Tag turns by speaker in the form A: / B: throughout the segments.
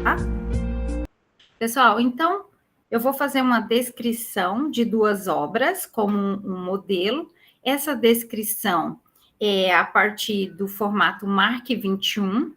A: Tá? Pessoal, então eu vou fazer uma descrição de duas obras como um modelo. Essa descrição é a partir do formato MARC 21.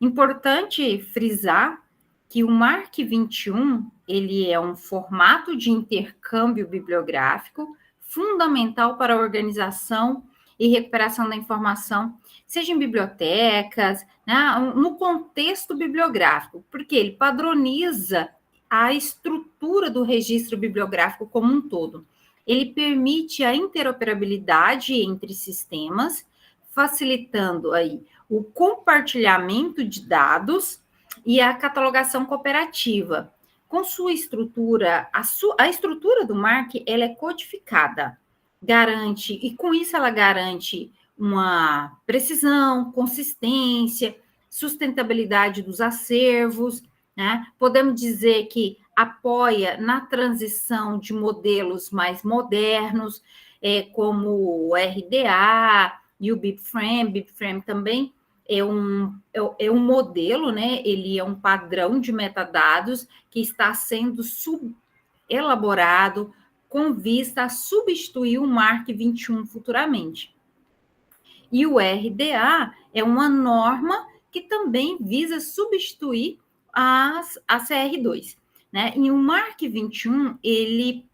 A: Importante frisar que o MARC 21 ele é um formato de intercâmbio bibliográfico fundamental para a organização e recuperação da informação, seja em bibliotecas, né, no contexto bibliográfico, porque ele padroniza a estrutura do registro bibliográfico como um todo. Ele permite a interoperabilidade entre sistemas, facilitando aí o compartilhamento de dados e a catalogação cooperativa. Com sua estrutura, a estrutura do MARC ela é codificada, garante, e com isso ela garante uma precisão, consistência, sustentabilidade dos acervos, né? Podemos dizer que apoia na transição de modelos mais modernos, como o RDA e o BibFrame. BibFrame também é um modelo, né? Ele é um padrão de metadados que está sendo elaborado com vista a substituir o MARC 21 futuramente. E o RDA é uma norma que também visa substituir a CR2, né? E o MARC 21, ele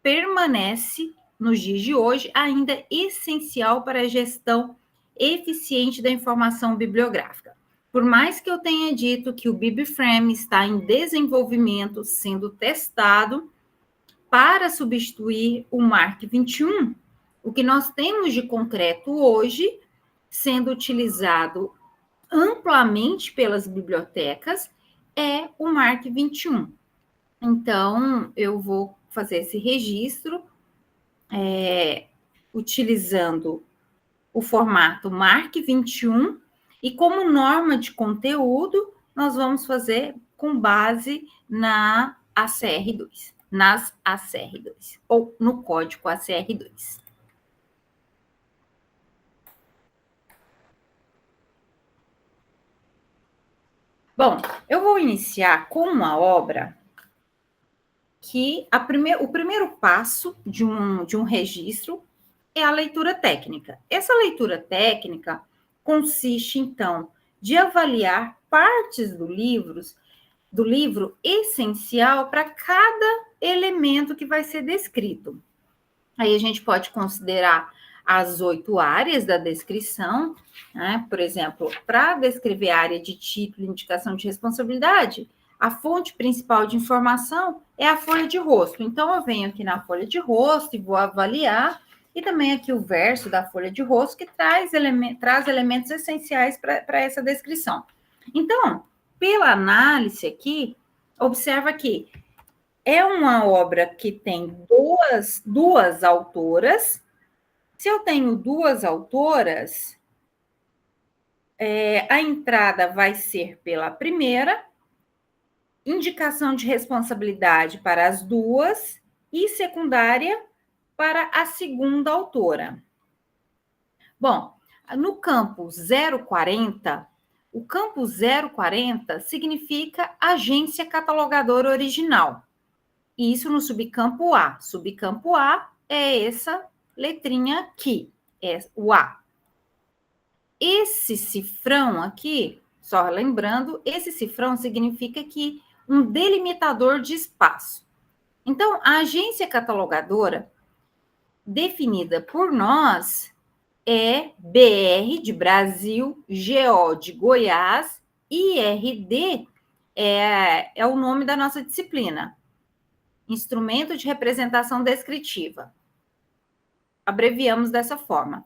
A: permanece, nos dias de hoje, ainda essencial para a gestão eficiente da informação bibliográfica. Por mais que eu tenha dito que o BibFrame está em desenvolvimento, sendo testado para substituir o MARC 21, o que nós temos de concreto hoje, sendo utilizado amplamente pelas bibliotecas, é o MARC 21. Então, eu vou fazer esse registro utilizando o formato MARC 21 e como norma de conteúdo, nós vamos fazer com base na ACR2, nas ACR2, ou no código ACR2. Bom, eu vou iniciar com uma obra que o primeiro passo de um registro é a leitura técnica. Essa leitura técnica consiste, então, de avaliar partes do livro essencial para cada elemento que vai ser descrito. Aí a gente pode considerar as 8 áreas da descrição, né? Por exemplo, para descrever a área de título e indicação de responsabilidade, a fonte principal de informação é a folha de rosto. Então, eu venho aqui na folha de rosto e vou avaliar, e também aqui o verso da folha de rosto, que traz elementos essenciais para essa descrição. Então, pela análise aqui, observa que é uma obra que tem duas autoras. Se eu tenho duas autoras, a entrada vai ser pela primeira, indicação de responsabilidade para as duas e secundária para a segunda autora. Bom, no campo 040, o campo 040 significa agência catalogadora original. Isso no subcampo A. Subcampo A é essa letrinha aqui, é o A. Esse cifrão aqui, só lembrando, esse cifrão significa que um delimitador de espaço. Então, a agência catalogadora, definida por nós, é BR de Brasil, GO de Goiás, IRD é o nome da nossa disciplina. Instrumento de representação descritiva. Abreviamos dessa forma.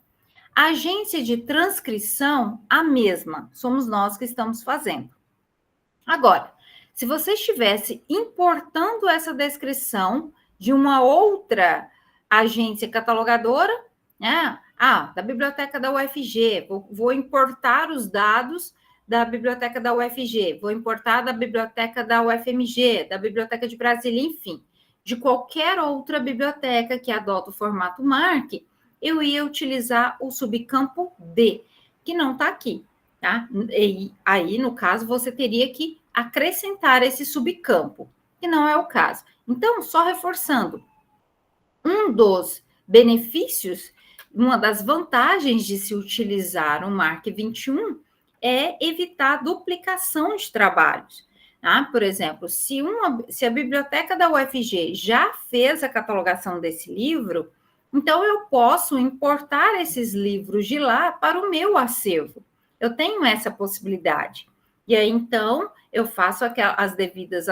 A: A agência de transcrição, a mesma, somos nós que estamos fazendo. Agora, se você estivesse importando essa descrição de uma outra agência catalogadora, né? Da biblioteca da UFG, vou importar os dados da biblioteca da UFG, vou importar da biblioteca da UFMG, da biblioteca de Brasília, enfim, de qualquer outra biblioteca que adota o formato MARC, eu ia utilizar o subcampo D, que não está aqui, tá? E aí, no caso, você teria que acrescentar esse subcampo, que não é o caso. Então, só reforçando, um dos benefícios, uma das vantagens de se utilizar o MARC 21 é evitar duplicação de trabalhos. Tá? Por exemplo, se a biblioteca da UFG já fez a catalogação desse livro, então eu posso importar esses livros de lá para o meu acervo. Eu tenho essa possibilidade. E aí, então, eu faço as devidas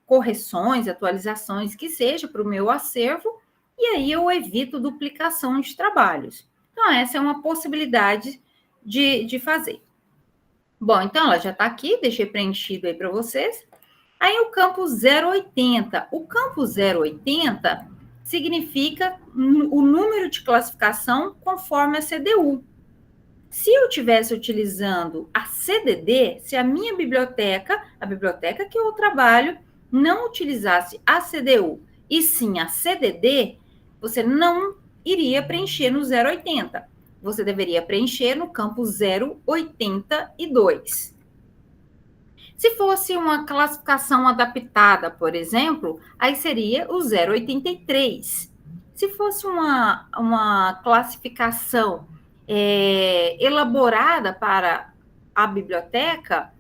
A: correções, atualizações, que seja para o meu acervo, e aí eu evito duplicação de trabalhos. Então, essa é uma possibilidade de fazer. Bom, então, ela já está aqui, deixei preenchido aí para vocês. Aí, o campo 080. O campo 080 significa o número de classificação conforme a CDU. Se eu estivesse utilizando a CDD, se a minha biblioteca, a biblioteca que eu trabalho, não utilizasse a CDU e sim a CDD, você não iria preencher no 080. Você deveria preencher no campo 082. Se fosse uma classificação adaptada, por exemplo, aí seria o 083. Se fosse uma classificação elaborada para a biblioteca,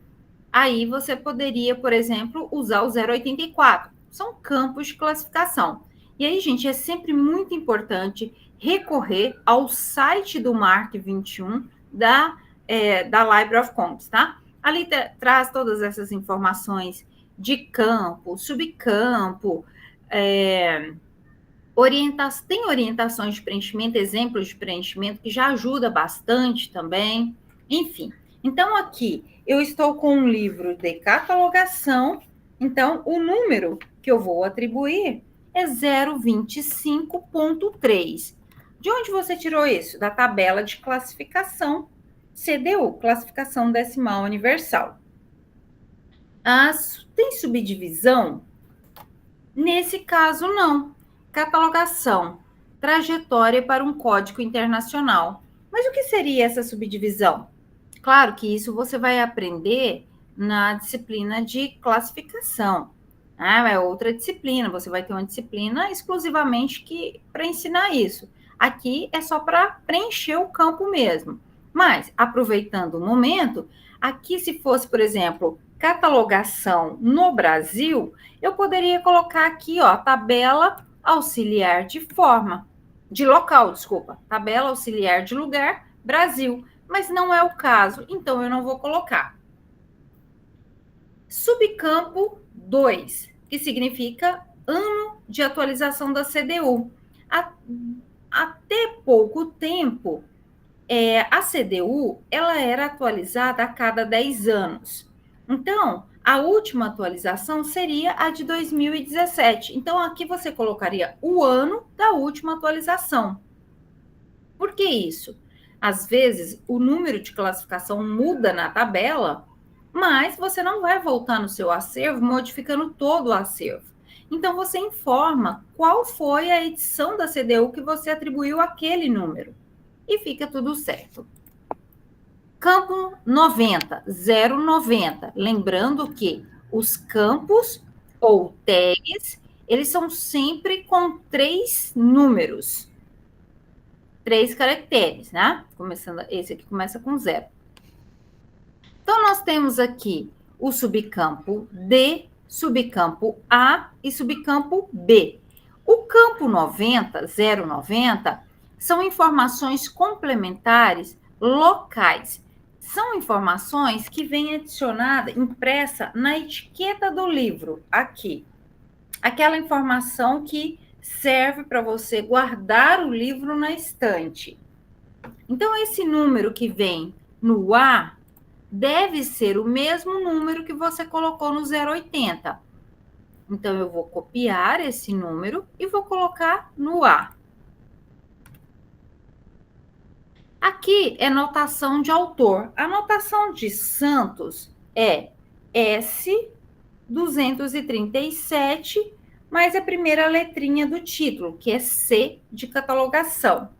A: aí você poderia, por exemplo, usar o 084. São campos de classificação. E aí, gente, é sempre muito importante recorrer ao site do MARC 21 da Library of Congress, tá? Ali traz todas essas informações de campo, subcampo, tem orientações de preenchimento, exemplos de preenchimento, que já ajuda bastante também. Enfim, então aqui eu estou com um livro de catalogação, então o número que eu vou atribuir é 025.3. De onde você tirou isso? Da tabela de classificação CDU, Classificação Decimal Universal. Tem subdivisão? Nesse caso, não. Catalogação, trajetória para um código internacional. Mas o que seria essa subdivisão? Claro que isso você vai aprender na disciplina de classificação. É outra disciplina, você vai ter uma disciplina exclusivamente para ensinar isso. Aqui é só para preencher o campo mesmo. Mas, aproveitando o momento, aqui se fosse, por exemplo, catalogação no Brasil, eu poderia colocar aqui, ó, tabela auxiliar de local, tabela auxiliar de lugar, Brasil, mas não é o caso, então eu não vou colocar. Subcampo 2, que significa ano de atualização da CDU. Até pouco tempo, a CDU, ela era atualizada a cada 10 anos. Então, a última atualização seria a de 2017. Então, aqui você colocaria o ano da última atualização. Por que isso? Às vezes, o número de classificação muda na tabela, mas você não vai voltar no seu acervo modificando todo o acervo. Então, você informa qual foi a edição da CDU que você atribuiu aquele número. E fica tudo certo. Campo 90, 090. Lembrando que os campos ou tags, eles são sempre com 3 números. 3 caracteres, né? Esse aqui começa com 0. Então, nós temos aqui o subcampo D, subcampo A e subcampo B. O campo 90, 090, são informações complementares locais. São informações que vêm adicionada, impressa na etiqueta do livro, aqui. Aquela informação que serve para você guardar o livro na estante. Então, esse número que vem no A deve ser o mesmo número que você colocou no 080. Então, eu vou copiar esse número e vou colocar no A. Aqui é notação de autor. A notação de Santos é S237, mais a primeira letrinha do título, que é C de catalogação.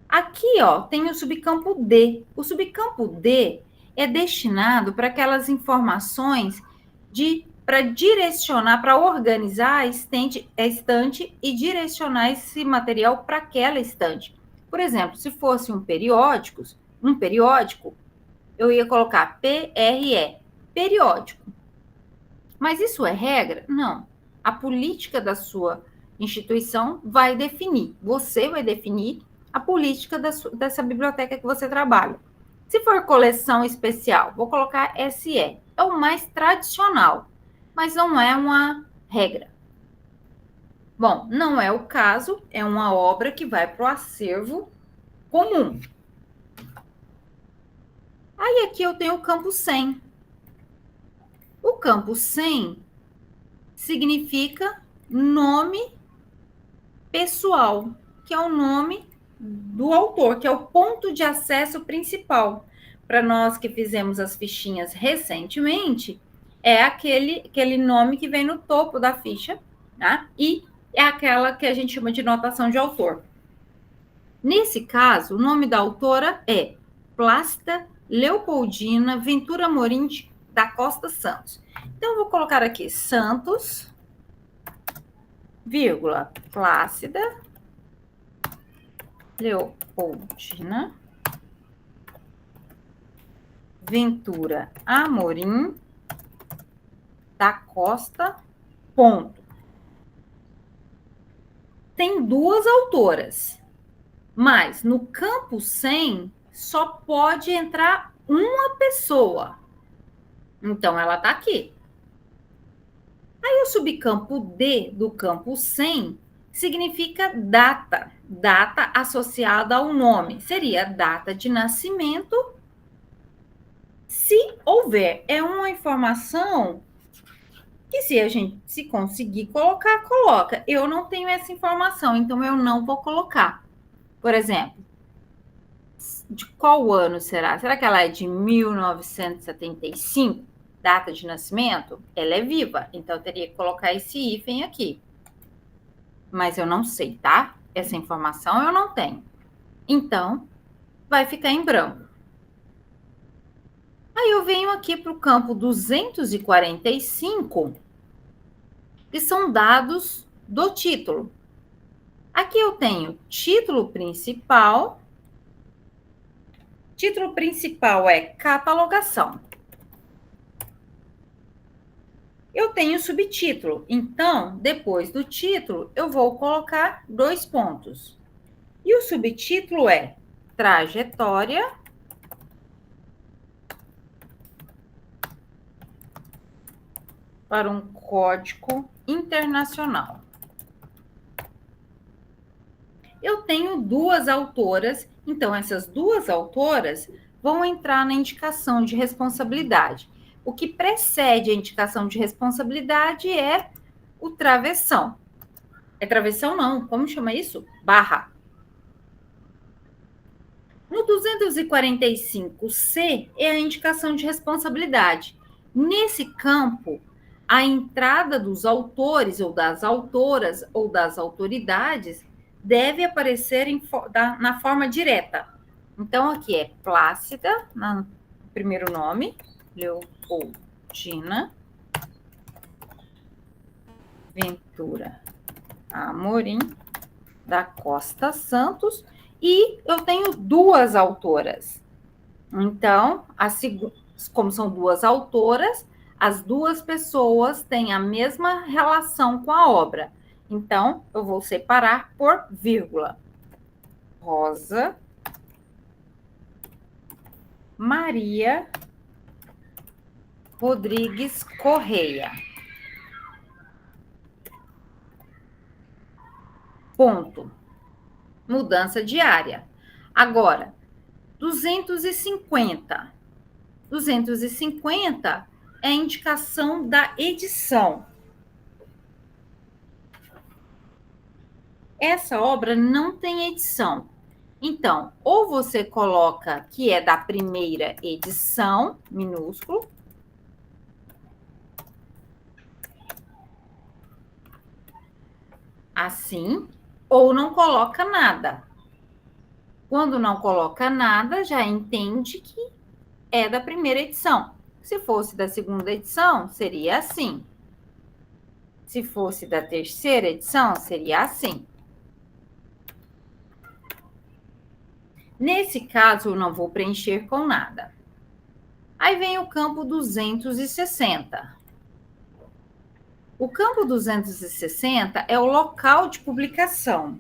A: Aqui, ó, tem o subcampo D. O subcampo D, é destinado para aquelas informações para direcionar, para organizar a estante e direcionar esse material para aquela estante. Por exemplo, se fosse um periódico, eu ia colocar PRE, periódico. Mas isso é regra? Não. A política da sua instituição vai definir, você vai definir a política dessa biblioteca que você trabalha. Se for coleção especial, vou colocar SE. É o mais tradicional, mas não é uma regra. Bom, não é o caso, é uma obra que vai para o acervo comum. Aí aqui eu tenho o campo 100. O campo 100 significa nome pessoal, que é o nome do autor, que é o ponto de acesso principal. Para nós que fizemos as fichinhas recentemente, é aquele nome que vem no topo da ficha, tá? E é aquela que a gente chama de notação de autor. Nesse caso, o nome da autora é Plácida Leopoldina Ventura Amorim da Costa Santos. Então, eu vou colocar aqui Santos, vírgula, Plácida Leopoldina Ventura Amorim da Costa, ponto. Tem duas autoras, mas no campo 100 só pode entrar uma pessoa. Então, ela está aqui. Aí, o subcampo D do campo 100 significa data, data associada ao nome. Seria data de nascimento, se houver. É uma informação que se a gente conseguir colocar, coloca. Eu não tenho essa informação, então eu não vou colocar. Por exemplo, de qual ano será? Será que ela é de 1975? Data de nascimento? Ela é viva, então eu teria que colocar esse hífen aqui. Mas eu não sei, tá? Essa informação eu não tenho. Então, vai ficar em branco. Aí eu venho aqui para o campo 245, que são dados do título. Aqui eu tenho título principal. Título principal é catalogação. Eu tenho subtítulo, então, depois do título, eu vou colocar 2 pontos. E o subtítulo é trajetória para um código internacional. Eu tenho duas autoras, então essas duas autoras vão entrar na indicação de responsabilidade. O que precede a indicação de responsabilidade é o travessão. É travessão não, como chama isso? Barra. No 245C é a indicação de responsabilidade. Nesse campo, a entrada dos autores ou das autoras ou das autoridades deve aparecer na forma direta. Então, aqui é Plácida, no primeiro nome, Leopoldina Ventura Amorim da Costa Santos, e eu tenho duas autoras. Então, como são duas autoras, as duas pessoas têm a mesma relação com a obra. Então, eu vou separar por vírgula. Rosa Maria Rodrigues Correia. Ponto. Mudança diária. Agora, 250. 250 é a indicação da edição. Essa obra não tem edição. Então, ou você coloca que é da primeira edição, minúsculo, assim, ou não coloca nada. Quando não coloca nada, já entende que é da primeira edição. Se fosse da segunda edição, seria assim. Se fosse da terceira edição, seria assim. Nesse caso, eu não vou preencher com nada. Aí vem o campo 260. O campo 260 é o local de publicação.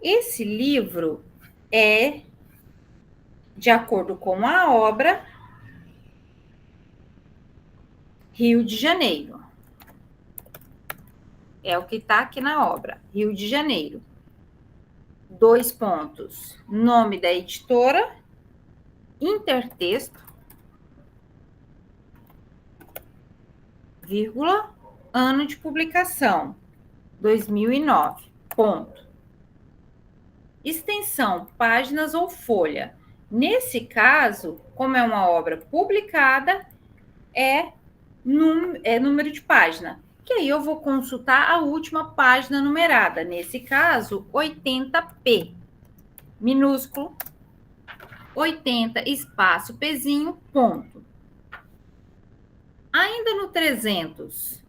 A: Esse livro é de acordo com a obra Rio de Janeiro. É o que está aqui na obra, Rio de Janeiro. 2 pontos. Nome da editora, intertexto, vírgula, ano de publicação, 2009, ponto. Extensão, páginas ou folha. Nesse caso, como é uma obra publicada, é número de página. Que aí eu vou consultar a última página numerada. Nesse caso, 80p, minúsculo, 80, espaço, pezinho, ponto. Ainda no 300,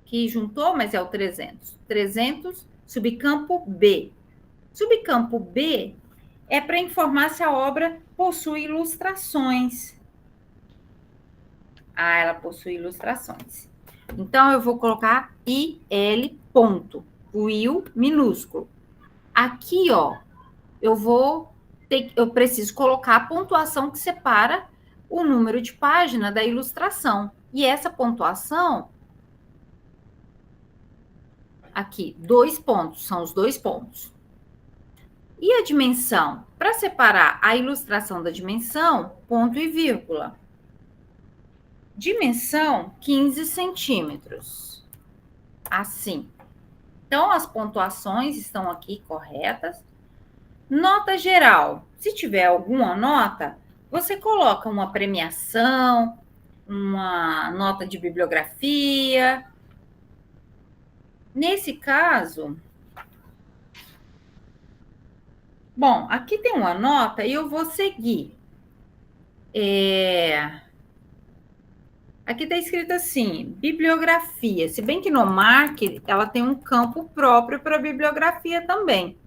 A: que juntou, mas é o 300. 300, subcampo B. Subcampo B é para informar se a obra possui ilustrações. Ah, ela possui ilustrações. Então, eu vou colocar IL, ponto. O IL minúsculo. Aqui, ó, eu preciso colocar a pontuação que separa o número de página da ilustração. E essa pontuação, aqui, 2 pontos, são os 2 pontos. E a dimensão? Para separar a ilustração da dimensão, ponto e vírgula. Dimensão, 15 centímetros. Assim. Então, as pontuações estão aqui corretas. Nota geral. Se tiver alguma nota, você coloca uma premiação, uma nota de bibliografia. Nesse caso, bom, aqui tem uma nota e eu vou seguir. Aqui está escrito assim, bibliografia. Se bem que no Mark, ela tem um campo próprio para bibliografia também.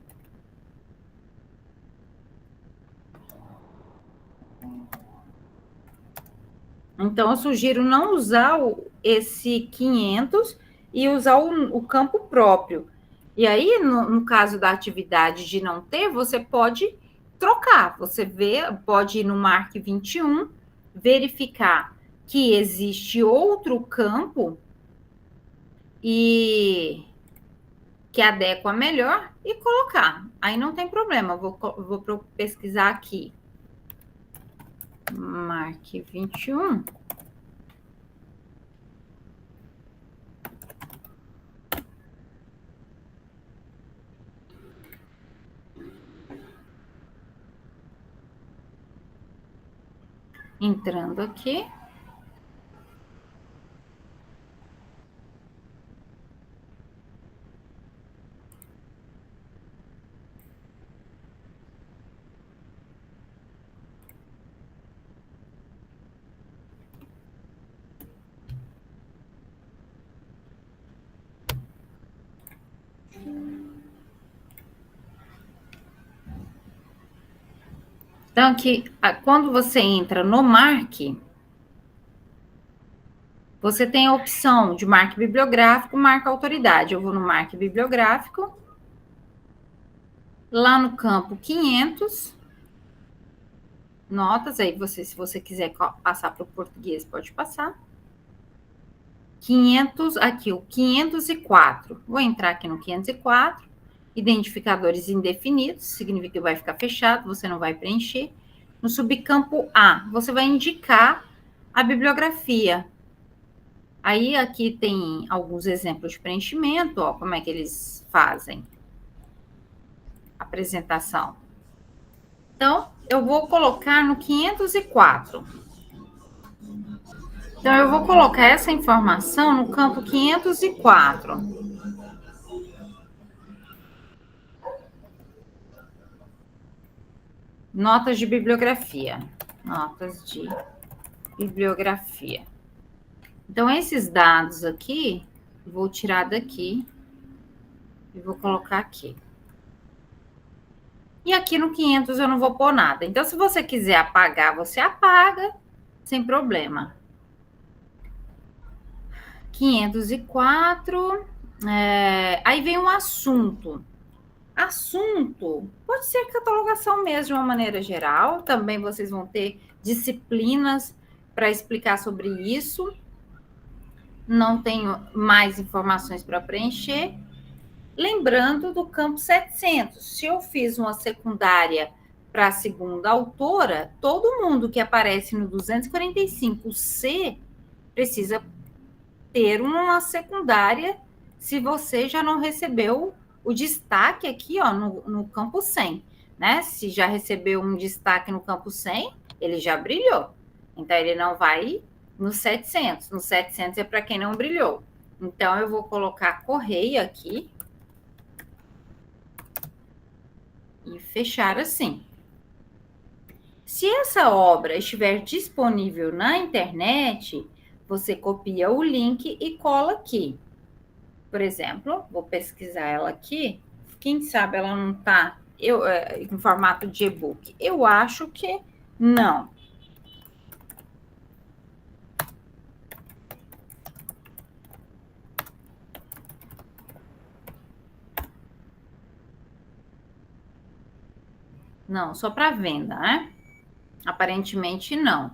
A: Então, eu sugiro não usar esse 500 e usar o campo próprio. E aí, no caso da atividade de não ter, você pode trocar. Você pode ir no Mark 21, verificar que existe outro campo e que adequa melhor e colocar. Aí não tem problema. Vou pesquisar aqui. Mark 21. Entrando aqui. Então, aqui, quando você entra no Mark, você tem a opção de Mark bibliográfico, Mark autoridade. Eu vou no Mark bibliográfico. Lá no campo 500, notas, aí se você quiser passar para o português, pode passar. 500, aqui o 504. Vou entrar aqui no 504. Identificadores indefinidos, significa que vai ficar fechado, você não vai preencher. No subcampo A, você vai indicar a bibliografia. Aí aqui tem alguns exemplos de preenchimento, ó, como é que eles fazem a apresentação. Então, eu vou colocar no 504. Então, eu vou colocar essa informação no campo 504. Notas de bibliografia. Notas de bibliografia. Então, esses dados aqui, vou tirar daqui e vou colocar aqui. E aqui no 500 eu não vou pôr nada. Então, se você quiser apagar, você apaga, sem problema. 504. Aí vem um assunto. Assunto pode ser catalogação mesmo de uma maneira geral. Também vocês vão ter disciplinas para explicar sobre isso. Não tenho mais informações para preencher. Lembrando do campo 700. Se eu fiz uma secundária para a segunda autora, todo mundo que aparece no 245C precisa ter uma secundária se você já não recebeu o destaque aqui, ó, no campo 100, né? Se já recebeu um destaque no campo 100, ele já brilhou. Então, ele não vai no 700. No 700 é para quem não brilhou. Então, eu vou colocar correio aqui e fechar assim. Se essa obra estiver disponível na internet, você copia o link e cola aqui. Por exemplo, vou pesquisar ela aqui. Quem sabe ela não está em formato de e-book? Eu acho que não. Não, só para venda, né? Aparentemente não.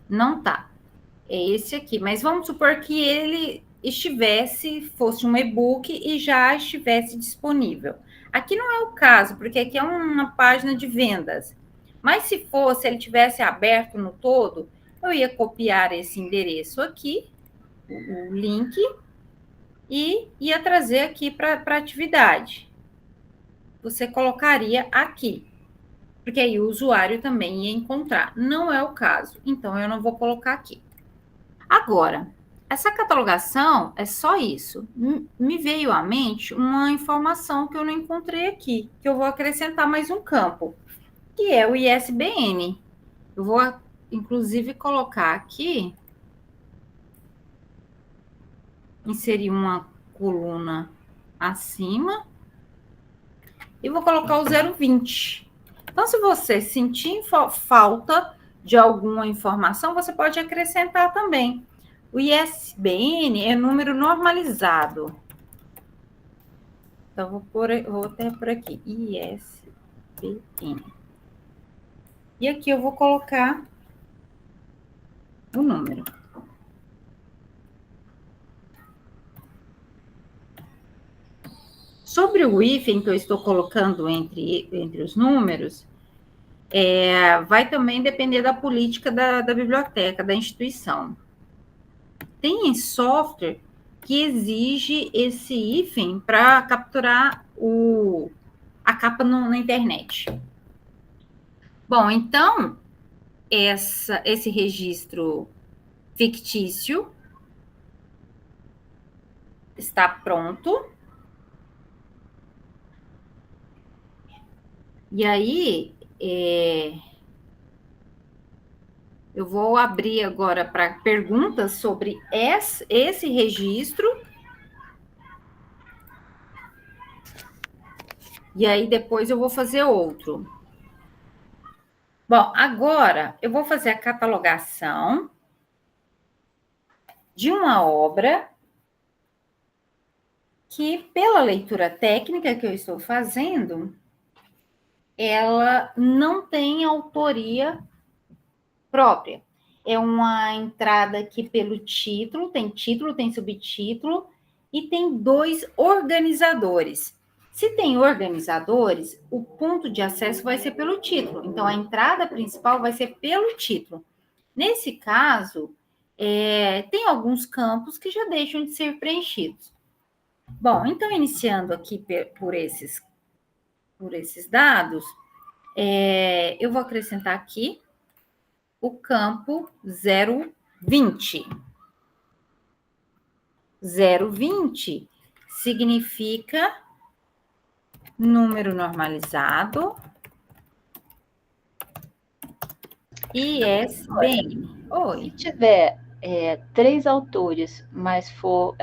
A: Não tá. É esse aqui. Mas vamos supor que ele fosse um e-book e já estivesse disponível. Aqui não é o caso, porque aqui é uma página de vendas. Mas se fosse, ele tivesse aberto no todo, eu ia copiar esse endereço aqui, o link, e ia trazer aqui para a atividade. Você colocaria aqui, porque aí o usuário também ia encontrar. Não é o caso, então eu não vou colocar aqui. Agora, essa catalogação é só isso. Me veio à mente uma informação que eu não encontrei aqui, que eu vou acrescentar mais um campo, que é o ISBN. Eu vou, inclusive, colocar aqui, inserir uma coluna acima, e vou colocar o 020. Então, se você sentir falta de alguma informação, você pode acrescentar também. O ISBN é número normalizado. Então, vou até por aqui, ISBN. E aqui eu vou colocar o número. Sobre o hífen que eu estou colocando entre os números, vai também depender da política da biblioteca, da instituição. Tem software que exige esse hífen para capturar a capa na internet. Bom, então, esse registro fictício está pronto. E aí, eu vou abrir agora para perguntas sobre esse registro. E aí, depois eu vou fazer outro. Bom, agora eu vou fazer a catalogação de uma obra que, pela leitura técnica que eu estou fazendo, ela não tem autoria própria. É uma entrada aqui pelo título, tem subtítulo e tem 2 organizadores. Se tem organizadores, o ponto de acesso vai ser pelo título. Então, a entrada principal vai ser pelo título. Nesse caso, tem alguns campos que já deixam de ser preenchidos. Bom, então, iniciando aqui por esses dados, eu vou acrescentar aqui o campo 020. 020 significa número normalizado. ISBN.
B: Se tiver 3 autores, mas for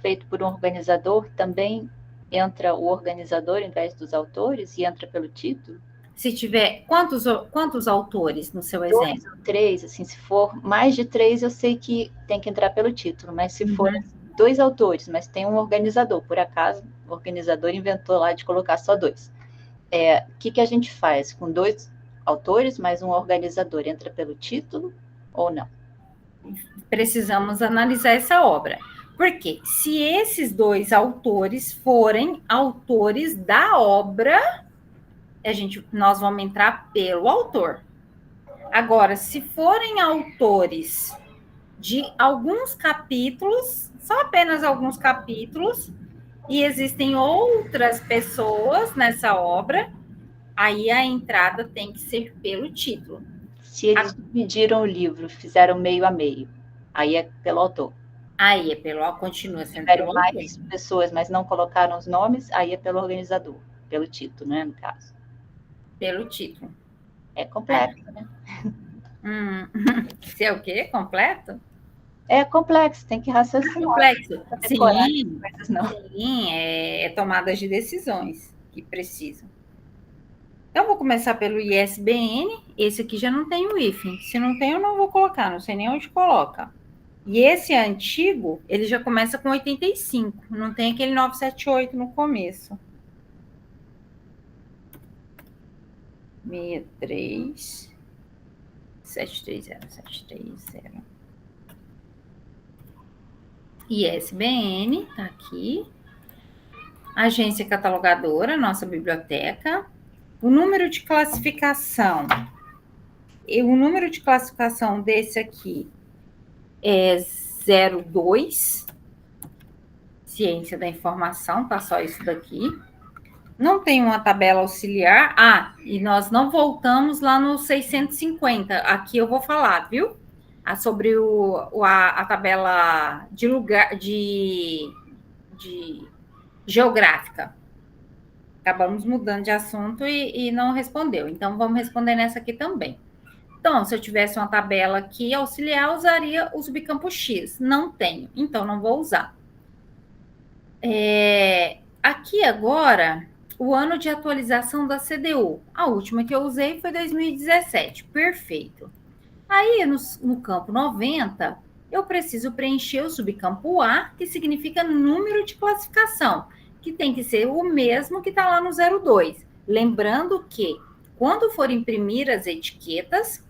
B: feito por um organizador, também entra o organizador em vez dos autores e entra pelo título?
A: Se tiver quantos autores no seu
B: 2
A: exemplo?
B: ou 3, assim, se for mais de 3, eu sei que tem que entrar pelo título, mas se for 2 autores, mas tem um organizador, por acaso, o organizador inventou lá de colocar só 2. O que a gente faz? Com 2 autores, mais um organizador, entra pelo título ou não?
A: Precisamos analisar essa obra. Porque se esses 2 autores forem autores da obra, nós vamos entrar pelo autor. Agora, se forem autores de alguns capítulos, só apenas alguns capítulos, e existem outras pessoas nessa obra, aí a entrada tem que ser pelo título.
B: Se eles dividiram o livro, fizeram meio a meio, aí é pelo autor.
A: Aí é continua sendo
B: tiveram
A: pelo
B: mais
A: autor.
B: pessoas, mas não colocaram os nomes, aí é pelo organizador, pelo título, né, no caso.
A: Pelo título.
B: É complexo, né?
A: Se é o quê? Completo?
B: É complexo, tem que raciocinar.
A: Complexo. Sim,
B: coisas, não.
A: sim, é tomadas de decisões que precisam. Então, vou começar pelo ISBN. Esse aqui já não tem o hífen. Se não tem, eu não vou colocar, não sei nem onde coloca. E esse antigo, ele já começa com 85, não tem aquele 978 no começo. 63 730 730. ISBN, tá aqui. Agência catalogadora, nossa biblioteca. O número de classificação. O número de classificação desse aqui é 02. Ciência da informação, tá só isso daqui. Não tem uma tabela auxiliar. E nós não voltamos lá no 650. Aqui eu vou falar, viu? Sobre a tabela de lugar de geográfica. Acabamos mudando de assunto e não respondeu. Então, vamos responder nessa aqui também. Então, se eu tivesse uma tabela aqui auxiliar, eu usaria o subcampo X. Não tenho, então não vou usar. Aqui agora, o ano de atualização da CDU. A última que eu usei foi 2017. Perfeito. Aí, no campo 90, eu preciso preencher o subcampo A, que significa número de classificação, que tem que ser o mesmo que está lá no 02. Lembrando que, quando for imprimir as etiquetas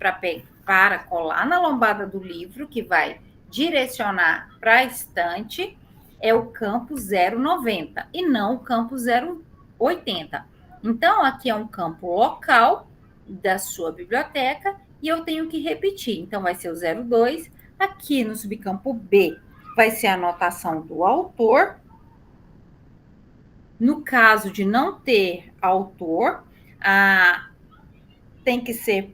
A: para colar na lombada do livro, que vai direcionar para a estante, é o campo 090 e não o campo 080. Então, aqui é um campo local da sua biblioteca e eu tenho que repetir. Então, vai ser o 02. Aqui no subcampo B, vai ser a anotação do autor. No caso de não ter autor, tem que ser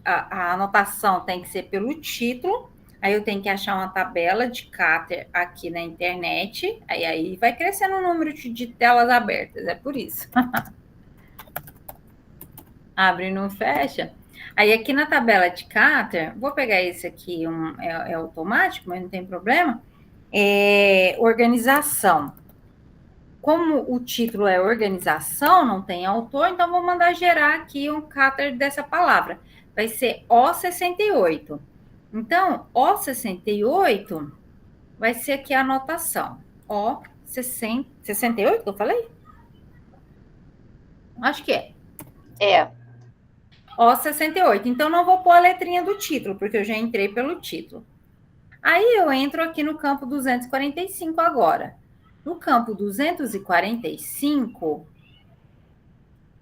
A: a anotação tem que ser pelo título. Aí eu tenho que achar uma tabela de Cater aqui na internet. Aí vai crescendo o número de telas abertas, é por isso. Abre e não fecha. Aí aqui na tabela de Cater, vou pegar esse aqui, é automático, mas não tem problema. Organização. Como o título é organização, não tem autor, então vou mandar gerar aqui um Cater dessa palavra. Vai ser O68. Então, O68 vai ser aqui a anotação. O68 que eu falei? Acho que é. O68. Então, não vou pôr a letrinha do título, porque eu já entrei pelo título. Aí, eu entro aqui no campo 245 agora. No campo 245,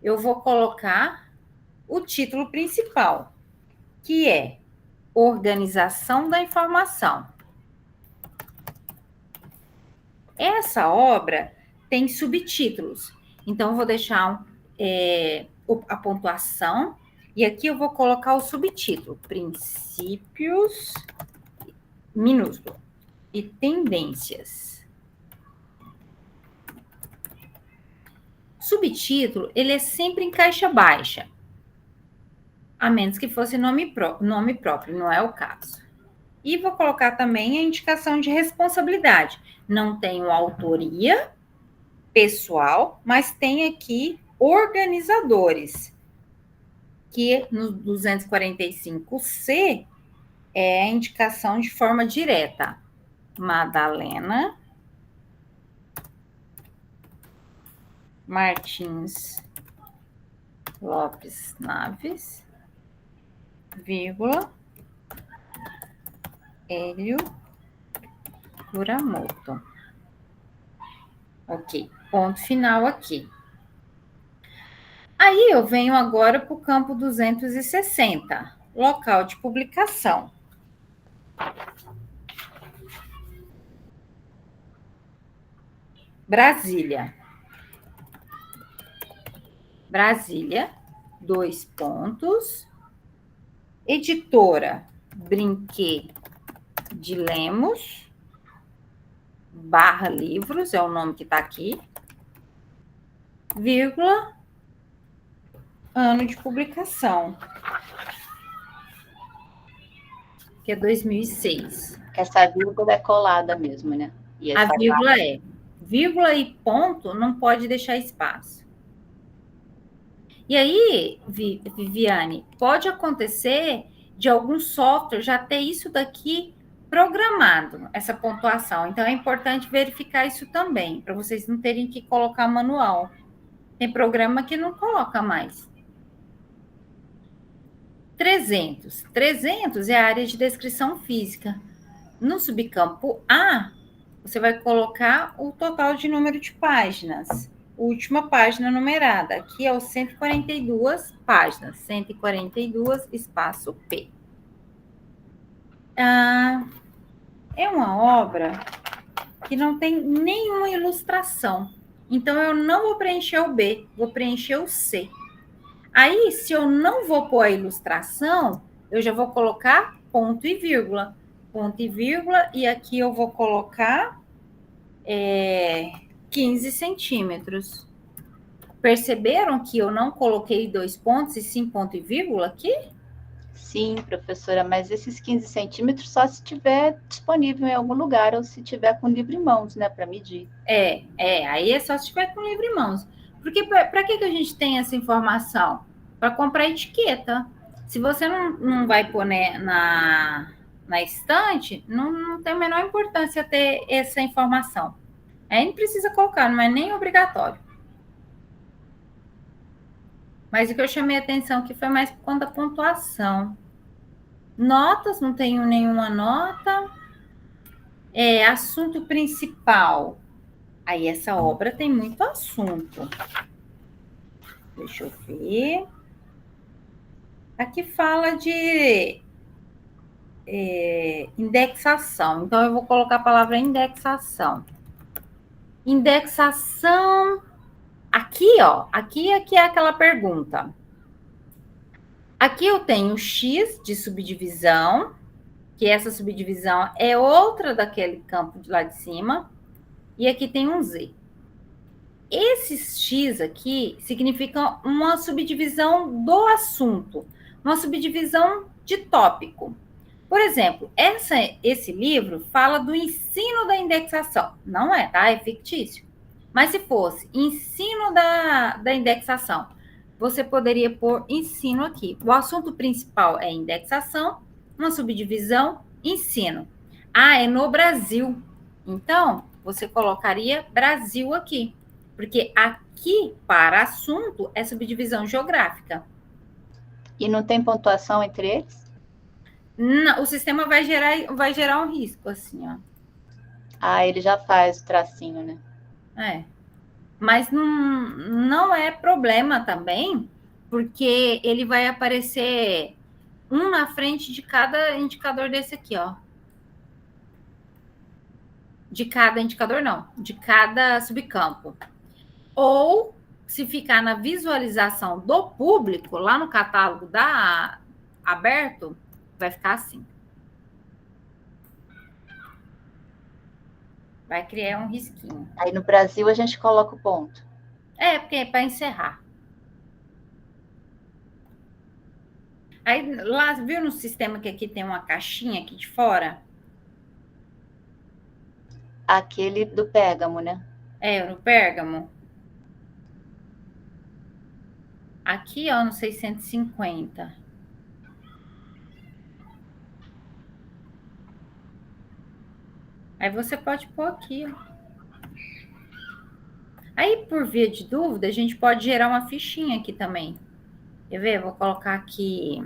A: eu vou colocar o título principal, que é Organização da Informação. Essa obra tem subtítulos. Então, eu vou deixar a pontuação e aqui eu vou colocar o subtítulo: Princípios, minúsculo, e Tendências. Subtítulo, ele é sempre em caixa baixa, a menos que fosse nome próprio, não é o caso. E vou colocar também a indicação de responsabilidade. Não tenho autoria pessoal, mas tem aqui organizadores, que no 245C é a indicação de forma direta. Madalena Martins Lopes Naves, vírgula, Hélio Kuramoto. Ok, ponto final aqui. Aí eu venho agora para o campo 260, local de publicação. Brasília. Brasília, 2 pontos. Editora Brinquê de Lemos, / livros, é o nome que está aqui, vírgula, ano de publicação, que é 2006.
B: Essa vírgula é colada mesmo, né? E
A: A vírgula é. Vírgula e ponto não pode deixar espaço. E aí, Viviane, pode acontecer de algum software já ter isso daqui programado, essa pontuação. Então, é importante verificar isso também, para vocês não terem que colocar manual. Tem programa que não coloca mais. 300. 300 é a área de descrição física. No subcampo A, você vai colocar o total de número de páginas. Última página numerada. Aqui é o 142 páginas. 142, espaço P. É uma obra que não tem nenhuma ilustração. Então, eu não vou preencher o B, vou preencher o C. Aí, se eu não vou pôr a ilustração, eu já vou colocar ponto e vírgula. Ponto e vírgula, e aqui eu vou colocar 15 centímetros. Perceberam que eu não coloquei 2 pontos e sim ponto e vírgula aqui?
B: Sim, professora, mas esses 15 centímetros só se tiver disponível em algum lugar ou se tiver com livro em mãos, né, para medir.
A: Aí é só se tiver com livro em mãos. Porque para que a gente tem essa informação? Para comprar etiqueta. Se você não vai pôr, né, na estante, não tem a menor importância ter essa informação. Aí não precisa colocar, não é nem obrigatório. Mas o que eu chamei a atenção aqui foi mais por conta da pontuação. Notas, não tenho nenhuma nota. Assunto principal. Aí essa obra tem muito assunto. Deixa eu ver. Aqui fala de indexação. Então, eu vou colocar a palavra indexação. Indexação. Aqui, ó. Aqui é aquela pergunta. Aqui eu tenho X de subdivisão, que essa subdivisão é outra daquele campo de lá de cima. E aqui tem um Z. Esses X aqui significam uma subdivisão do assunto, uma subdivisão de tópico. Por exemplo, esse livro fala do ensino da indexação. Não é, tá? É fictício. Mas se fosse ensino da indexação, você poderia pôr ensino aqui. O assunto principal é indexação, uma subdivisão, ensino. É no Brasil. Então, você colocaria Brasil aqui. Porque aqui, para assunto, é subdivisão geográfica.
B: E não tem pontuação entre eles?
A: Não, o sistema vai gerar um risco, assim, ó.
B: Ele já faz o tracinho, né?
A: Mas não é problema também, porque ele vai aparecer um na frente de cada indicador desse aqui, ó. De cada indicador, não. De cada subcampo. Ou, se ficar na visualização do público, lá no catálogo aberto, vai ficar assim. Vai criar um risquinho.
B: Aí no Brasil a gente coloca o ponto.
A: É, porque é para encerrar. Aí, lá, viu no sistema que aqui tem uma caixinha aqui de fora?
B: Aquele do Pérgamo, né?
A: É, no Pérgamo. Aqui, ó, no 650. Aí você pode pôr aqui, ó. Aí, por via de dúvida, a gente pode gerar uma fichinha aqui também. Quer ver? Vou colocar aqui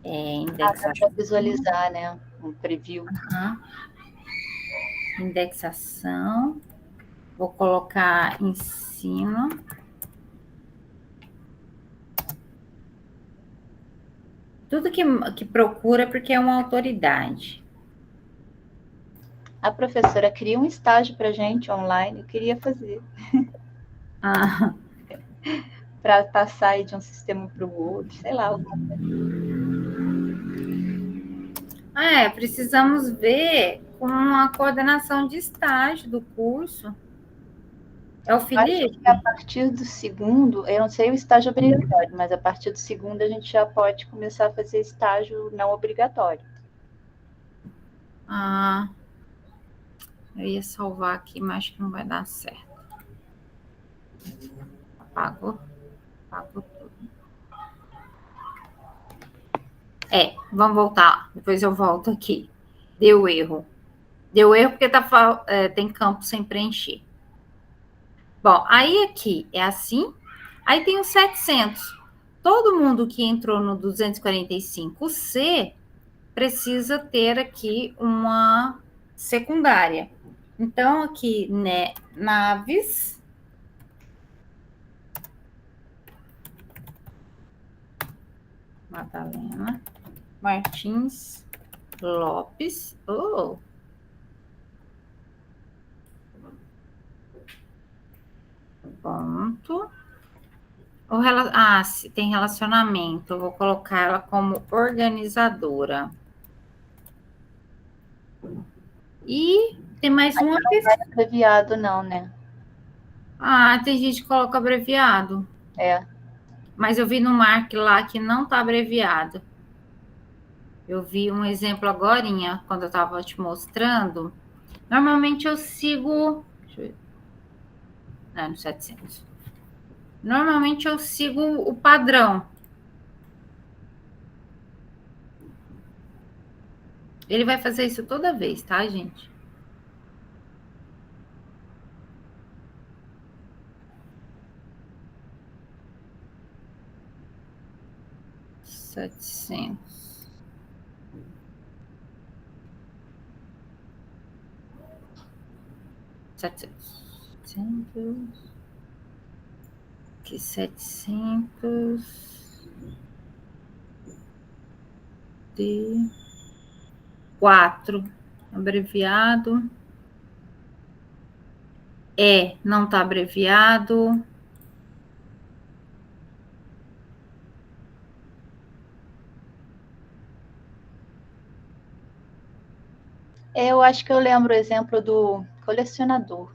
B: Dá para
A: indexação.
B: visualizar, né? Um preview.
A: Uhum. Indexação. Vou colocar ensino. Tudo que procura porque é uma autoridade.
B: A professora cria um estágio para gente online, eu queria fazer.
A: Ah,
B: Para passar aí de um sistema para o outro, sei lá.
A: precisamos ver com a coordenação de estágio do curso. É o
B: Acho que a
A: Felipe?
B: partir do segundo, eu não sei o estágio obrigatório, mas a partir do segundo a gente já pode começar a fazer estágio não obrigatório.
A: Ah, eu ia salvar aqui, mas acho que não vai dar certo. Apagou? Apagou tudo. Vamos voltar. Depois eu volto aqui. Deu erro. Deu erro porque tem campo sem preencher. Bom, aí aqui é assim. Aí tem os 700. Todo mundo que entrou no 245C precisa ter aqui uma secundária. Então, aqui, né, Naves. Madalena Martins Lopes. Oh. Ponto. Tem relacionamento. Vou colocar ela como organizadora. E tem mais uma pessoa.
B: Não é abreviado, não, né?
A: Tem gente que coloca abreviado.
B: É.
A: Mas eu vi no Mark lá que não está abreviado. Eu vi um exemplo agorinha, quando eu estava te mostrando. Normalmente eu sigo... Deixa eu ver. Não, no 700. Normalmente eu sigo o padrão. Ele vai fazer isso toda vez, tá, gente? Setecentos. Aqui, 704. Abreviado. Não tá abreviado.
B: Eu acho que eu lembro o exemplo do colecionador.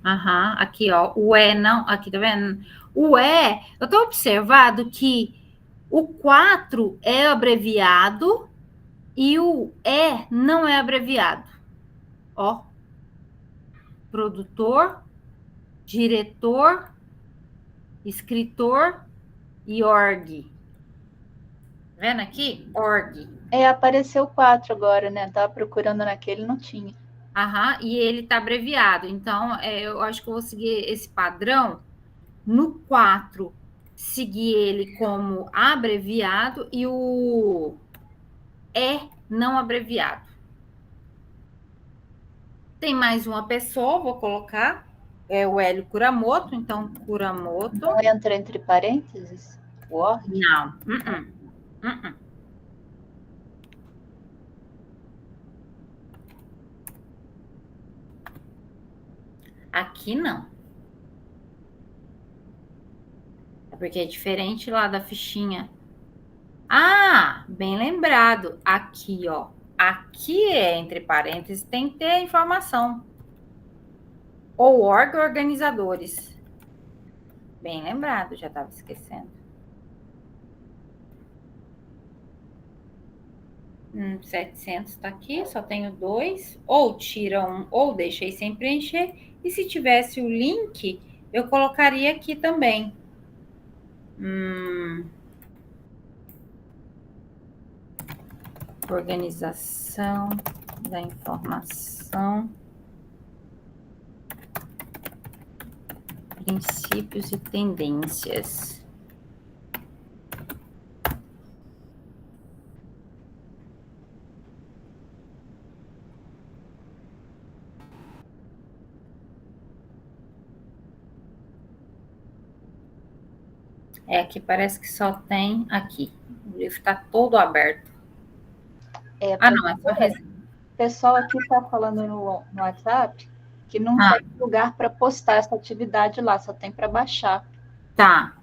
A: Aham, aqui, ó, o não, aqui, tá vendo? Eu tô observado que o 4 é abreviado e o não é abreviado. Ó, produtor, diretor, escritor e org. Tá vendo aqui? Org.
B: Apareceu 4 agora, né? Tava procurando naquele, não tinha.
A: Aham, e ele tá abreviado. Então, eu acho que eu vou seguir esse padrão. No 4, seguir ele como abreviado e o não abreviado. Tem mais uma pessoa, vou colocar. É o Hélio Kuramoto. Então, Kuramoto.
B: Não entra entre parênteses? Word?
A: Não. Aqui não. É porque é diferente lá da fichinha. Bem lembrado. Aqui, ó. Aqui é entre parênteses, tem que ter a informação. ou organizadores. Bem lembrado, já estava esquecendo. 700 está aqui, só tenho 2. Ou tira um, ou deixei sem preencher. E se tivesse o link, eu colocaria aqui também. Organização da informação, princípios e tendências. É, aqui parece que só tem aqui. O livro está todo aberto. Não, é só resenha.
B: O pessoal aqui está falando no WhatsApp que não tem lugar para postar essa atividade lá, só tem para baixar.
A: Tá.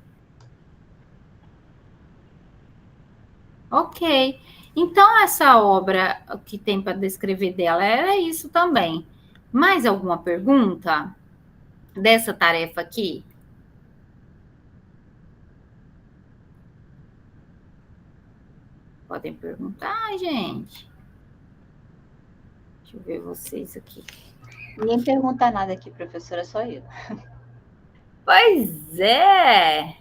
A: Ok. Então, essa obra que tem para descrever dela era isso também. Mais alguma pergunta dessa tarefa aqui? Podem perguntar, gente. Deixa eu ver vocês aqui.
B: Ninguém pergunta nada aqui, professora, só eu.
A: Pois é.